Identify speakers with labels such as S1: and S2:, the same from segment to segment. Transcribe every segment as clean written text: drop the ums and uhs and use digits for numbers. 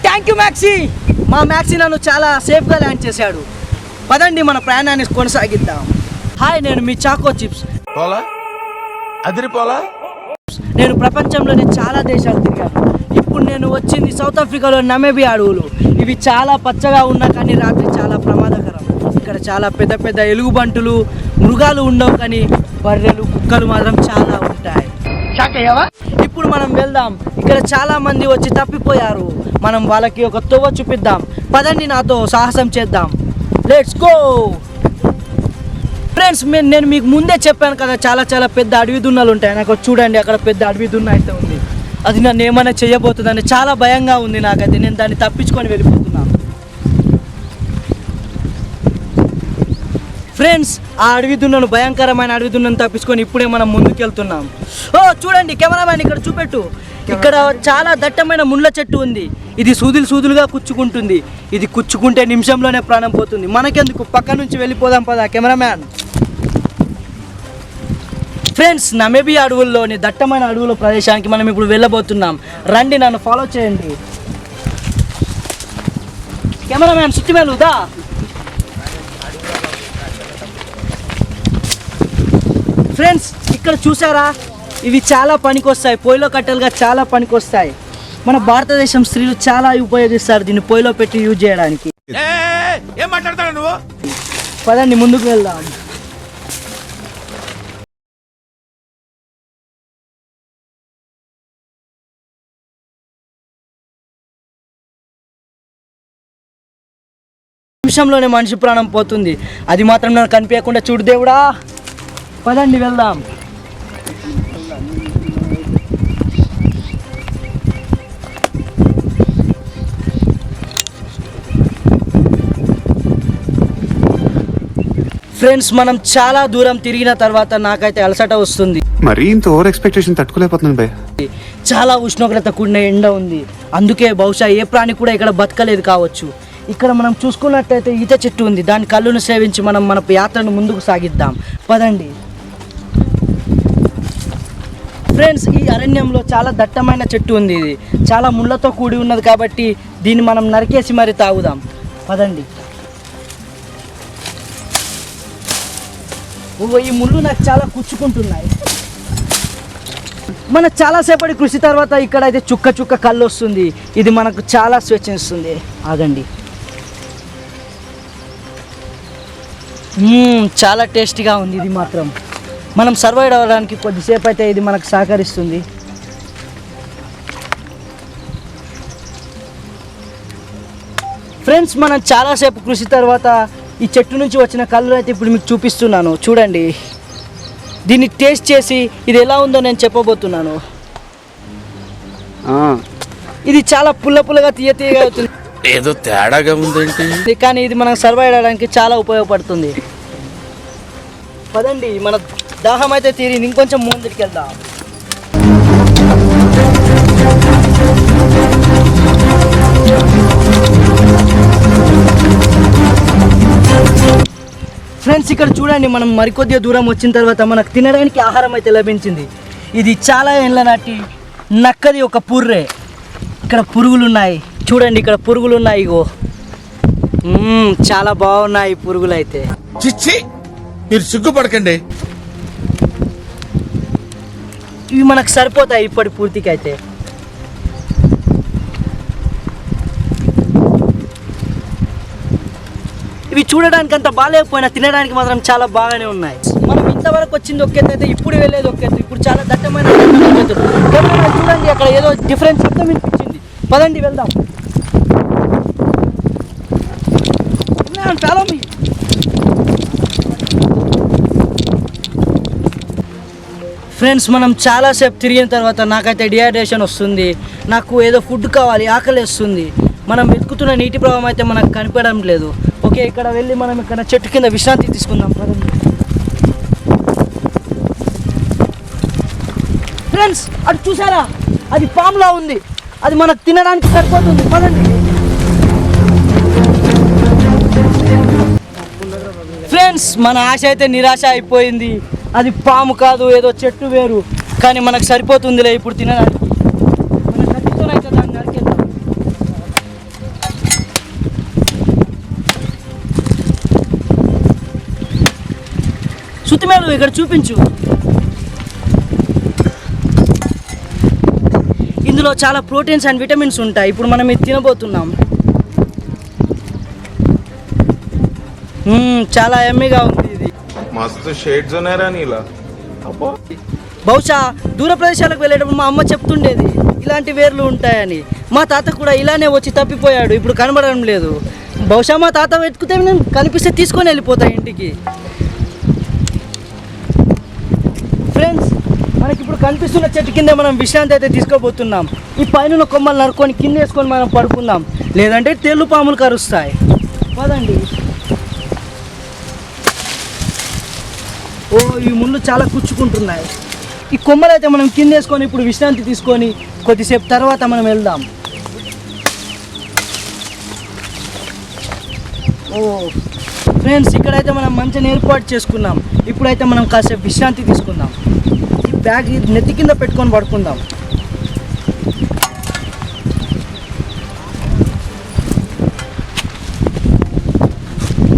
S1: Thank you maxi. మా maxi నన్ను చాలా సేఫ్గా ల్యాండ్ చేశాడు. పదండి మన ప్రయాణాన్ని కొనసాగిద్దాం. హాయ్, నేను మీ చాకో చిప్స్. నేను ప్రపంచంలోనే చాలా దేశాలు తిరిగాను. ఇప్పుడు నేను వచ్చింది సౌత్ ఆఫ్రికాలో నమేబియా అడవులు. ఇవి చాలా పచ్చగా ఉన్నా కానీ రాత్రి చాలా ప్రమాదకరం. ఇక్కడ చాలా పెద్ద పెద్ద ఎలుగుబంటులు, మృగాలు ఉండవు, కానీ బర్రెలు, కుక్కలు మాత్రం చాలా ఉంటాయి. ఇప్పుడు మనం వెళ్దాం. ఇక్కడ చాలా మంది వచ్చి తప్పిపోయారు. మనం వాళ్ళకి ఒక తోవ చూపిద్దాం. పదండి, నాతో సాహసం చేద్దాం. Let's go friends. నేను మీకు ముందే చెప్పాను కదా, చాలా చాలా పెద్ద అడవి దున్నలు ఉంటాయి. నాకు చూడండి, అక్కడ పెద్ద అడవి దున్న అయితే ఉంది. అది నన్ను ఏమైనా చేయబోతుందని చాలా భయంగా ఉంది నాకైతే. నేను దాన్ని తప్పించుకొని వెళ్ళిపోతున్నాను. ఫ్రెండ్స్, ఆ అడవి దున్నను, భయంకరమైన అడవి దున్నను తప్పించుకొని ఇప్పుడే మనం ముందుకు వెళ్తున్నాం. చూడండి కెమెరామ్యాన్, ఇక్కడ చూపెట్టు. ఇక్కడ చాలా దట్టమైన ముళ్ళ చెట్టు ఉంది. ఇది సూదులుగా కుచ్చుకుంటుంది. ఇది కుచ్చుకుంటే నిమిషంలోనే ప్రాణం పోతుంది. మనకెందుకు, పక్క నుంచి వెళ్ళిపోదాం పదా కెమెరామ్యాన్. ఫ్రెండ్స్, నమేబియా అడవుల్లోని దట్టమైన అడవుల ప్రదేశానికి మనం ఇప్పుడు వెళ్ళబోతున్నాం. రండి, నన్ను ఫాలో చేయండి. కెమెరామ్యాన్ సుత్తిమేలుదా. ఫ్రెండ్స్, ఇక్కడ చూసారా, ఇవి చాలా పనికొస్తాయి. పొయ్యిలో కట్టెలుగా చాలా పనికొస్తాయి. మన భారతదేశం స్త్రీలు చాలా ఉపయోగిస్తారు దీన్ని పొయ్యిలో పెట్టి యూజ్ చేయడానికి. పదండి ముందుకు వెళ్దాం. నిమిషంలోనే మనిషి ప్రాణం పోతుంది. అది మాత్రం నాకు కనిపించకుండా చూడు దేవుడా. పదండి వెళ్దాం. ఫ్రెండ్స్, మనం చాలా దూరం తిరిగిన తర్వాత నాకైతే అలసట వస్తుంది.
S2: మరి ఇంత ఓవర్ ఎక్స్పెక్టేషన్ తట్టుకోలేకపోతున్నాను భయ్.
S1: చాలా ఉష్ణోగ్రత కూడిన ఎండ ఉంది. అందుకే బహుశా ఏ ప్రాణి కూడా ఇక్కడ బతకలేదు కావచ్చు. ఇక్కడ మనం చూసుకున్నట్టయితే ఈత చెట్టు ఉంది. దాని కళ్ళును సేవించి మనం మన యాత్రను ముందుకు సాగిద్దాం. పదండి ఫ్రెండ్స్, ఈ అరణ్యంలో చాలా దట్టమైన చెట్టు ఉంది. ఇది చాలా ముళ్ళతో కూడి ఉన్నది కాబట్టి దీన్ని మనం నరికేసి మరి తాగుదాం. పదండి. ఈ ముళ్ళు నాకు చాలా కుచ్చుకుంటున్నాయి. మన చాలాసేపటి కృషి తర్వాత ఇక్కడ అయితే చుక్క చుక్క కళ్ళు వస్తుంది. ఇది మనకు చాలా స్వేచ్ఛనిస్తుంది. ఆగండి. చాలా టేస్టీగా ఉంది. ఇది మాత్రం మనం సర్వైవ్ అవ్వడానికి కొద్దిసేపు అయితే ఇది మనకు సహకరిస్తుంది. ఫ్రెండ్స్, మనం చాలాసేపు కృషి తర్వాత ఈ చెట్టు నుంచి వచ్చిన కళ్ళు అయితే ఇప్పుడు మీకు చూపిస్తున్నాను. చూడండి, దీన్ని టేస్ట్ చేసి ఇది ఎలా ఉందో నేను చెప్పబోతున్నాను. ఇది చాలా పుల్లగా తీయగా అవుతుంది.
S3: ఏదో తేడాగా ఉందేంటి,
S1: కానీ ఇది మనం సర్వైవ్ అవ్వడానికి చాలా ఉపయోగపడుతుంది. పదండి, మన దాహం అయితే తీరింది. ఇంకొంచెం ముందుకు వెళ్దాం. ఫ్రెండ్స్, ఇక్కడ చూడండి, మనం మరికొద్దిగా దూరం వచ్చిన తర్వాత మనకు తినడానికి ఆహారం అయితే లభించింది. ఇది చాలా ఏళ్ళ నాటి నక్కది ఒక పుర్రె. ఇక్కడ పురుగులు ఉన్నాయి. చూడండి, ఇక్కడ పురుగులు ఉన్నాయి. ఇగో చాలా బాగున్నాయి పురుగులు అయితే.
S3: చిచ్చి, మీరు సిగ్గుపడకండి.
S1: ఇవి మనకు సరిపోతాయి ఇప్పటి పూర్తికి అయితే. ఇవి చూడడానికి అంత బాగాలేకపోయినా తినడానికి మాత్రం చాలా బాగానే ఉన్నాయి. మనం ఇంతవరకు వచ్చింది ఒక ఎత్తు అయితే ఇప్పుడు వెళ్ళేది ఒక ఎత్తు. ఇప్పుడు చాలా దట్టమైన చూడండి, అక్కడ ఏదో డిఫరెన్స్ శబ్దం వినిపించింది. పదండి వెళ్దాం. Follow me. ఫ్రెండ్స్, మనం చాలాసేపు తిరిగిన తర్వాత నాకైతే డిహైడ్రేషన్ వస్తుంది. నాకు ఏదో ఫుడ్ కావాలి, ఆకలి వేస్తుంది. మనం వెతుకుతున్న నీటి ప్రవాహం అయితే మనకు కనిపించడం లేదు. ఓకే, ఇక్కడ వెళ్ళి మనం ఇక్కడ చెట్టు కింద విశ్రాంతి తీసుకుందాం. ఫ్రెండ్స్, అది చూసారా, అది పాములా ఉంది. అది మనకు తినడానికి సరిపోతుంది. పదండి. ఫ్రెండ్స్, మన ఆశ అయితే నిరాశ అయిపోయింది. అది పాము కాదు, ఏదో చెట్టు వేరు, కానీ మనకు సరిపోతుందిలే ఇప్పుడు తినడానికి. మన కత్తితోనైతే దాన్ని నరికేద్దాం. కొత్తిమీర ఇక్కడ చూపించు. ఇందులో చాలా ప్రోటీన్స్ అండ్ విటమిన్స్ ఉంటాయి. ఇప్పుడు మనం ఇది తినబోతున్నాం. చాలా ఎమ్మీగా ఉంది ఇది.
S4: మస్తు షేడ్స్ ఉన్నాయరా నీలా.
S1: బహుశా దూర ప్రదేశాలకు వెళ్ళేటప్పుడు మా అమ్మ చెప్తుండేది ఇలాంటి వేర్లు ఉంటాయని. మా తాత కూడా ఇలానే వచ్చి తప్పిపోయాడు, ఇప్పుడు కనబడడం లేదు. బహుశా మా తాత వెతుకుతే నేను కనిపిస్తే తీసుకొని వెళ్ళిపోతా ఇంటికి. ఫ్రెండ్స్, మనకి ఇప్పుడు కనిపిస్తున్న చెట్టు కింద మనం విశ్రాంతి అయితే తీసుకోబోతున్నాం. ఈ పైన కొమ్మలు నరుకొని కింద వేసుకొని మనం పడుకుందాం, లేదంటే తేళ్ళు పాములు కరుస్తాయి. పదండి. ఓ, ఈ ముళ్ళు చాలా కుచ్చుకుంటున్నాయి. ఈ కొమ్మలు అయితే మనం కింద వేసుకొని ఇప్పుడు విశ్రాంతి తీసుకొని కొద్దిసేపు తర్వాత మనం వెళ్దాం. ఓ ఫ్రెండ్స్, ఇక్కడైతే మనం మంచిగా ఏర్పాటు చేసుకున్నాం. ఇప్పుడైతే మనం కాసేపు విశ్రాంతి తీసుకుందాం. ఈ బ్యాగ్ నెత్తి కింద పెట్టుకొని పడుకుందాం.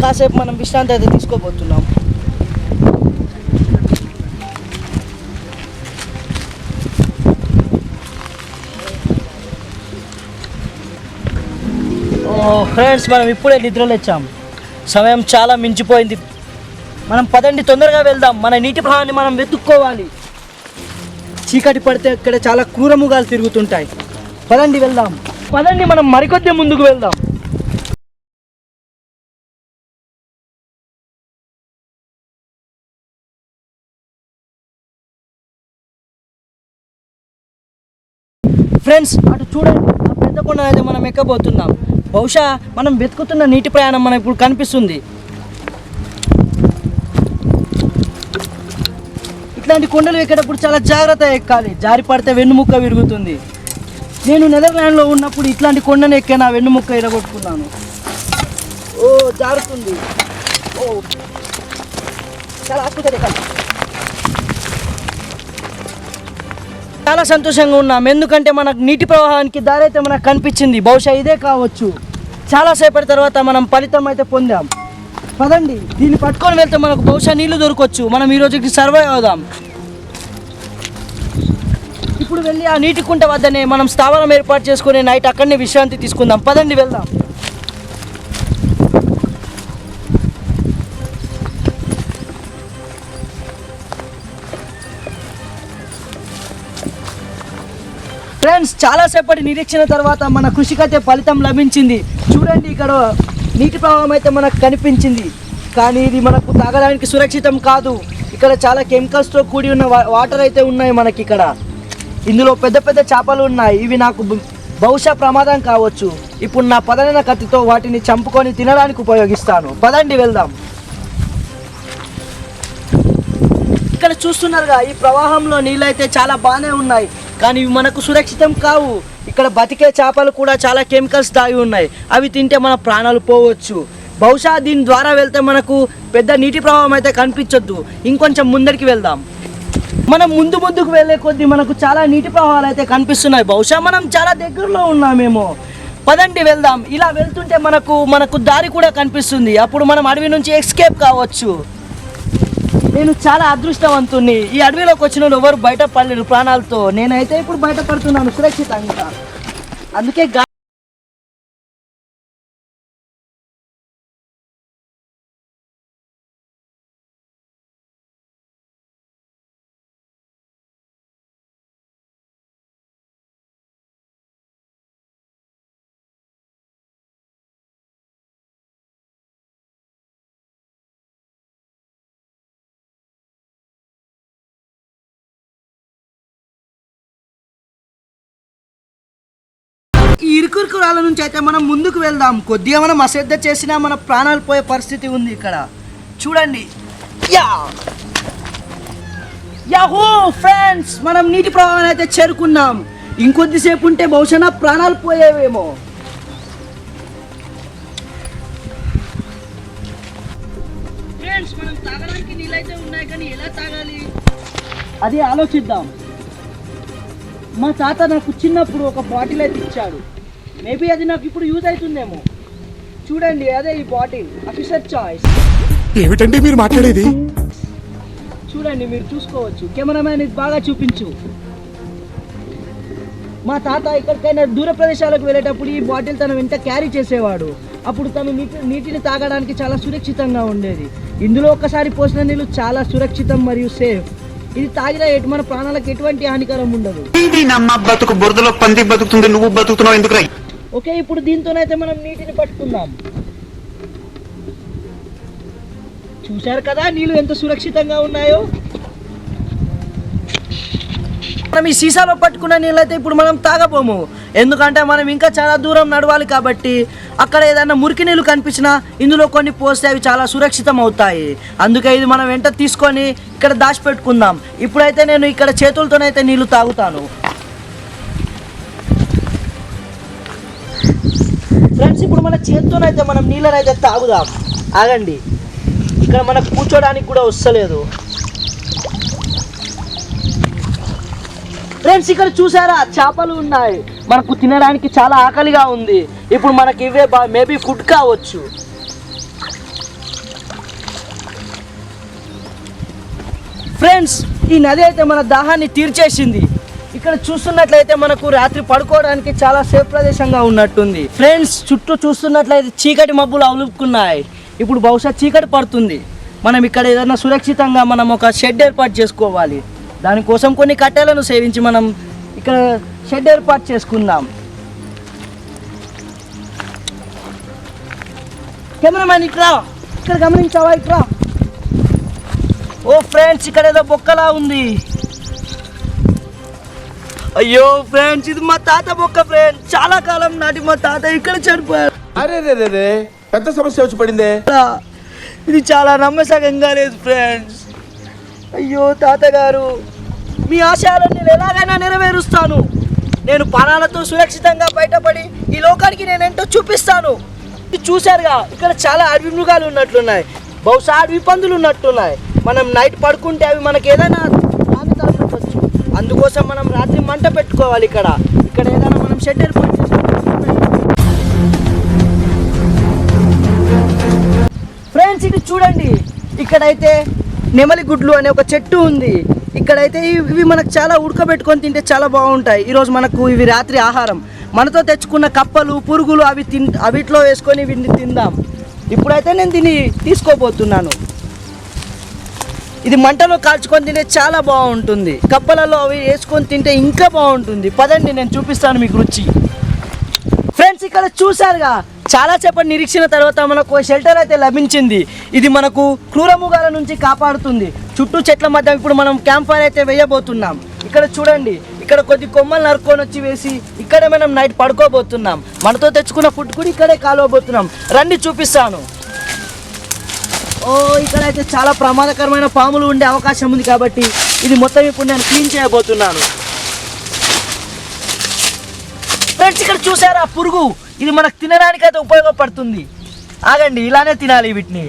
S1: కాసేపు మనం విశ్రాంతి అయితే తీసుకోబోతున్నాం. ఫ్రెండ్స్, మనం ఇప్పుడే నిద్రలేచ్చాం. సమయం చాలా మించిపోయింది. మనం పదండి, తొందరగా వెళ్దాం. మన నీటి ప్రవాహాన్ని మనం వెతుక్కోవాలి. చీకటి పడితే ఇక్కడ చాలా క్రూరముగాలు తిరుగుతుంటాయి. పదండి వెళ్దాం. పదండి, మనం మరికొద్ది ముందుకు వెళ్దాం. ఫ్రెండ్స్, అటు చూడండి, ఆ పెద్ద కొండ అయితే మనం ఎక్కబోతున్నాం. బహుశా మనం వెతుకుతున్న నీటి ప్రయాణం మనకు ఇప్పుడు కనిపిస్తుంది. ఇట్లాంటి కొండలు ఎక్కేటప్పుడు చాలా జాగ్రత్తగా ఎక్కాలి. జారి పడితే వెన్నుముక్క విరుగుతుంది. నేను నెదర్లాండ్లో ఉన్నప్పుడు ఇట్లాంటి కొండను ఎక్కే నా వెన్నుముక్క ఇరగొట్టుకున్నాను. ఓ, జారుతుంది. ఓ, చాలా అద్భుతంగా ఎక్కాలి. చాలా సంతోషంగా ఉన్నాం, ఎందుకంటే మనకు నీటి ప్రవాహానికి దారి అయితే మనకు కనిపించింది. బహుశా ఇదే కావచ్చు. చాలాసేపటి తర్వాత మనం ఫలితం అయితే పొందాం. పదండి, దీన్ని పట్టుకొని వెళ్తే మనకు బహుశా నీళ్లు దొరకవచ్చు. మనం ఈ రోజుకి సర్వైవ్ అవుదాం. ఇప్పుడు వెళ్ళి ఆ నీటి కుంట వద్దనే మనం స్థావరం ఏర్పాటు చేసుకుని నైట్ అక్కడనే విశ్రాంతి తీసుకుందాం. పదండి వెళ్దాం. ఫ్రెండ్స్, చాలాసేపటి నిరీక్షణ తర్వాత మన కృషికైతే ఫలితం లభించింది. చూడండి, ఇక్కడ నీటి ప్రవాహం అయితే మనకు కనిపించింది. కానీ ఇది మనకు తాగడానికి సురక్షితం కాదు. ఇక్కడ చాలా కెమికల్స్తో కూడి ఉన్న వాటర్ అయితే ఉన్నాయి మనకి ఇక్కడ. ఇందులో పెద్ద పెద్ద చేపలు ఉన్నాయి. ఇవి నాకు బహుశా ప్రమాదం కావచ్చు. ఇప్పుడు నా పదునైన కత్తితో వాటిని చంపుకొని తినడానికి ఉపయోగిస్తాను. పదండి వెళ్దాం. ఇక్కడ చూస్తున్నారుగా, ఈ ప్రవాహంలో నీళ్ళైతే చాలా బాగానే ఉన్నాయి, కానీ ఇవి మనకు సురక్షితం కావు. ఇక్కడ బతికే చేపలు కూడా చాలా కెమికల్స్ దాగి ఉన్నాయి. అవి తింటే మన ప్రాణాలు పోవచ్చు. బహుశా దీని ద్వారా వెళ్తే మనకు పెద్ద నీటి ప్రవాహం అయితే కనిపించొద్దు. ఇంకొంచెం ముందరికి వెళ్దాం. మనం ముందుకు వెళ్ళే కొద్దీ మనకు చాలా నీటి ప్రవాహాలు అయితే కనిపిస్తున్నాయి. బహుశా మనం చాలా దగ్గరలో ఉన్నామేమో. పదండి వెళ్దాం. ఇలా వెళ్తుంటే మనకు దారి కూడా కనిపిస్తుంది. అప్పుడు మనం అడవి నుంచి ఎస్కేప్ కావచ్చు. నేను చాలా అదృష్టవంతుణ్ణి. ఈ అడవిలోకి వచ్చిన ఎవరు బయటపడలేరు ప్రాణాలతో. నేనైతే ఇప్పుడు బయటపడుతున్నాను సురక్షితంగా. అందుకే ఈ ఇరుకురుకు రాళ్ళ నుంచి అయితే మనం ముందుకు వెళ్దాం. కొద్దిగా మనం అశ్రద్ధ చేసినా మన ప్రాణాలు పోయే పరిస్థితి ఉంది ఇక్కడ. చూడండి. యాహూ ఫ్రెండ్స్, మనం నీటి ప్రవాహాన్ని అయితే చేరుకున్నాం. ఇంకొద్దిసేపు ఉంటే బహుశా నా ప్రాణాలు పోయేవేమో. ఫ్రెండ్స్, మనం తాగడానికి నీళ్ళైతే ఉన్నాయి, కానీ ఎలా తాగాలి అది ఆలోచిద్దాం. మా తాత నాకు చిన్నప్పుడు ఒక బాటిల్ అయితే ఇచ్చాడు. మేబీ అది నాకు ఇప్పుడు యూజ్ అవుతుందేమో. చూడండి, అదే ఈ బాటిల్. Officer choice.
S2: ఏమిటండి మీరు మాట్లాడేది?
S1: చూడండి, మీరు చూసుకోవచ్చు. కెమెరామ్యాన్ ఇది బాగా చూపించు. మా తాత ఎక్కడికైనా దూర ప్రదేశాలకు వెళ్ళేటప్పుడు ఈ బాటిల్ తన వెంట క్యారీ చేసేవాడు. అప్పుడు తను నీటిని తాగడానికి చాలా సురక్షితంగా ఉండేది. ఇందులో ఒక్కసారి పోసిన నీళ్ళు చాలా సురక్షితం మరియు సేఫ్. ఇది తాగిన మన ప్రాణాలకు ఎటువంటి హానికరం ఉండదు.
S2: బతుకు బురదలో పంది బతుకుతుంది, నువ్వు బతుకుతున్నావు ఎందుకు?
S1: ఓకే, ఇప్పుడు దీంతోనైతే మనం నీటిని పట్టుకుందాం. చూశారు కదా నీళ్ళు ఎంత సురక్షితంగా ఉన్నాయో. మనం ఈ సీసాలో పట్టుకున్న నీళ్ళైతే ఇప్పుడు మనం తాగబోము, ఎందుకంటే మనం ఇంకా చాలా దూరం నడవాలి. కాబట్టి అక్కడ ఏదైనా మురికి నీళ్ళు కనిపించినా ఇందులో కొన్ని పోస్తే అవి చాలా సురక్షితం అవుతాయి. అందుకే ఇది మనం వెంట తీసుకొని ఇక్కడ దాచిపెట్టుకుందాం. ఇప్పుడైతే నేను ఇక్కడ చేతులతోనైతే నీళ్లు తాగుతాను. ఫ్రెండ్స్, ఇప్పుడు మన చేతితోనైతే మనం నీళ్ళనైతే తాగుదాం. ఆగండి, ఇక్కడ మనకు కూర్చోడానికి కూడా వస్తలేదు. ఫ్రెండ్స్, ఇక్కడ చూసారా చేపలు ఉన్నాయి. మనకు తినడానికి చాలా ఆకలిగా ఉంది. ఇప్పుడు మనకి ఇవే మేబీ ఫుడ్ కావచ్చు. ఫ్రెండ్స్, ఈ నది అయితే మన దాహాన్ని తీర్చేసింది. ఇక్కడ చూస్తున్నట్లయితే మనకు రాత్రి పడుకోవడానికి చాలా సేఫ్ ప్రదేశంగా ఉన్నట్టుంది. ఫ్రెండ్స్, చుట్టూ చూస్తున్నట్లయితే చీకటి మబ్బులు అలుపుకున్నాయి. ఇప్పుడు బహుశా చీకటి పడుతుంది. మనం ఇక్కడ ఏదైనా సురక్షితంగా మనం ఒక షెడ్ ఏర్పాటు చేసుకోవాలి. దానికోసం కొన్ని కట్టెలను సేవించి మనం ఇక్కడ షెడ్ ఏర్పాటు చేసుకుందాం. కెమెరామ్యాన్ ఇక్కడ గమనించావా? ఇక్కడ ఓ ఫ్రెండ్స్, ఇక్కడ ఏదో బొక్కలా ఉంది. అయ్యో ఫ్రెండ్స్, ఇది మా తాత బొక్క. ఫ్రెండ్స్, చాలా కాలం నాటి మా తాత ఇక్కడ చనిపోయారు.
S3: అరే రే పెద్ద సమస్య వచ్చి పడిందే.
S1: ఇది చాలా నమ్మసకంగా లేదు ఫ్రెండ్స్. అయ్యో తాతగారు, మీ ఆశయాలను నేను ఎలాగైనా నెరవేరుస్తాను. నేను ప్రాణాలతో సురక్షితంగా బయటపడి ఈ లోకానికి నేను ఏంటో చూపిస్తాను. ఇది చూశారుగా, ఇక్కడ చాలా అడవి మృగాలు ఉన్నట్లున్నాయి. బహుశా అడవి పందులు ఉన్నట్టున్నాయి. మనం నైట్ పడుకుంటే అవి మనకి ఏదైనా హాని తలపెట్టవచ్చు. అందుకోసం మనం రాత్రి మంట పెట్టుకోవాలి. ఇక్కడ ఏదైనా మనం షెడ్ ఏర్పాటు చేసుకోవాలి. ఫ్రెండ్స్, ఇది చూడండి, ఇక్కడైతే నెమలి గుడ్లు అనే ఒక చెట్టు ఉంది. ఇక్కడైతే ఇవి మనకు చాలా ఉడకబెట్టుకొని తింటే చాలా బాగుంటాయి. ఈరోజు మనకు ఇవి రాత్రి ఆహారం. మనతో తెచ్చుకున్న కప్పలు, పురుగులు అవిట్లో వేసుకొని వీటిని తిందాం. ఇప్పుడైతే నేను దీన్ని తీసుకోబోతున్నాను. ఇది మంటలో కాల్చుకొని తింటే చాలా బాగుంటుంది. కప్పలలో అవి వేసుకొని తింటే ఇంకా బాగుంటుంది. పదండి, నేను చూపిస్తాను మీకు రుచి. ఫ్రెండ్స్, ఇక్కడ చూసారుగా, చాలాసేపటి నిరీక్షణ తర్వాత మనకు షెల్టర్ అయితే లభించింది. ఇది మనకు క్రూరమృగాల నుంచి కాపాడుతుంది. చుట్టూ చెట్ల మధ్య ఇప్పుడు మనం క్యాంప్ ఫైర్ అయితే వేయబోతున్నాం. ఇక్కడ చూడండి, ఇక్కడ కొద్ది కొమ్మలు నరుక్కొని వచ్చి వేసి ఇక్కడే మనం నైట్ పడుకోబోతున్నాం. మనతో తెచ్చుకున్న ఫుడ్ కూడా ఇక్కడే కాలవబోతున్నాం. రండి, చూపిస్తాను. ఇక్కడైతే చాలా ప్రమాదకరమైన పాములు ఉండే అవకాశం ఉంది. కాబట్టి ఇది మొత్తం ఇప్పుడు నేను క్లీన్ చేయబోతున్నాను. ఫ్రెండ్స్, ఇక్కడ చూసారా పురుగు, ఇది మనకు తినడానికి అయితే ఉపయోగపడుతుంది. ఆగండి, ఇలానే తినాలి. వీటిని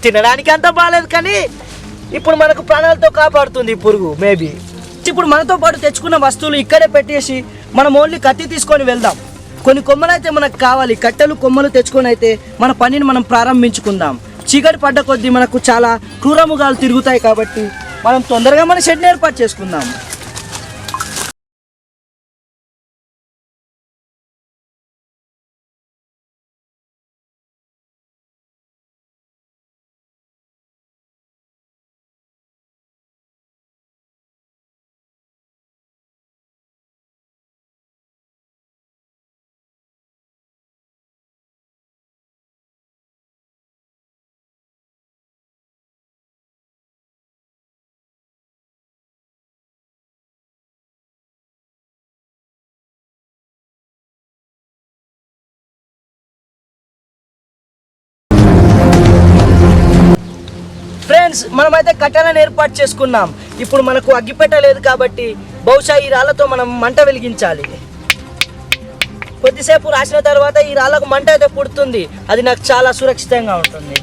S1: తినడానికి అంత బాగాలేదు, కానీ ఇప్పుడు మనకు ప్రాణాలతో కాపాడుతుంది పురుగు. మేబీ ఇప్పుడు మనతో పాటు తెచ్చుకున్న వస్తువులు ఇక్కడే పెట్టేసి మనం ఓన్లీ కత్తి తీసుకొని వెళ్దాం. కొన్ని కొమ్మలు అయితే మనకు కావాలి. కట్టెలు, కొమ్మలు తెచ్చుకొని అయితే మన పనిని మనం ప్రారంభించుకుందాం. చీకటి పడ్డ కొద్దీ మనకు చాలా క్రూరమృగాలు తిరుగుతాయి. కాబట్టి మనం తొందరగా మన షెడ్ని ఏర్పాటు చేసుకుందాం. ఫ్రెండ్స్, మనమైతే కట్టెలను ఏర్పాటు చేసుకున్నాం. ఇప్పుడు మనకు అగ్గిపెట్ట లేదు కాబట్టి బహుశా ఈ రాళ్ళతో మనం మంట వెలిగించాలి. కొద్దిసేపు రాసిన తర్వాత ఈ రాళ్ళకు మంట అయితే పుడుతుంది. అది నాకు చాలా సురక్షితంగా ఉంటుంది.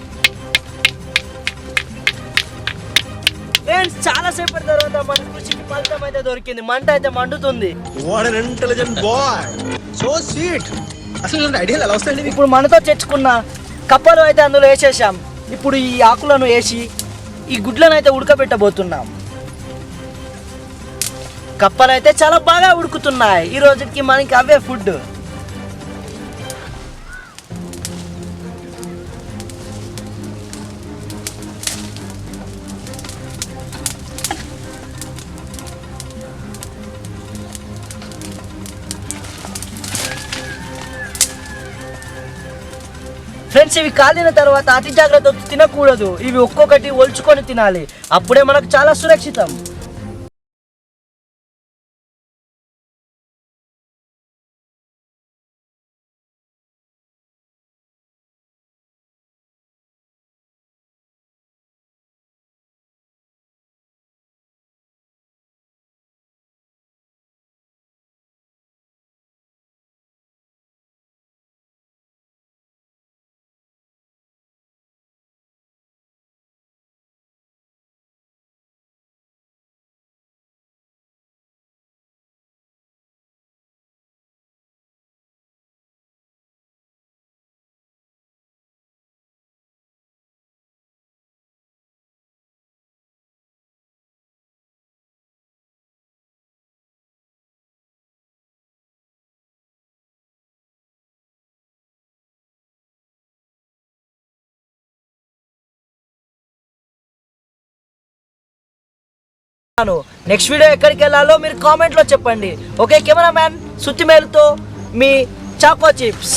S1: ఫ్రెండ్స్, చాలా సేపటి తర్వాత మన కృషికి ఫలితం అయితే దొరికింది. మంట అయితే మండుతుంది. ఇప్పుడు మనతో తెచ్చుకున్న కప్పలు అయితే అందులో వేసేసాం. ఇప్పుడు ఈ ఆకులను వేసి ఈ గుడ్లను అయితే ఉడకబెట్టబోతున్నాం. కప్పలు అయితే చాలా బాగా ఉడుకుతున్నాయి. ఈ రోజుకి మనకి అవే ఫుడ్. ఫ్రెండ్స్, ఇవి కాలిన తర్వాత అతి జాగ్రత్తతో తినకూడదు. ఇవి ఒక్కొక్కటి ఒల్చుకొని తినాలి. అప్పుడే మనకు చాలా సురక్షితం. నెక్స్ట్ వీడియో ఎక్కడికి వెళ్ళాలో మీరు కామెంట్లో చెప్పండి. ఓకే, కెమెరామ్యాన్ సుత్తిమేలుతో మీ చాకో చిప్స్.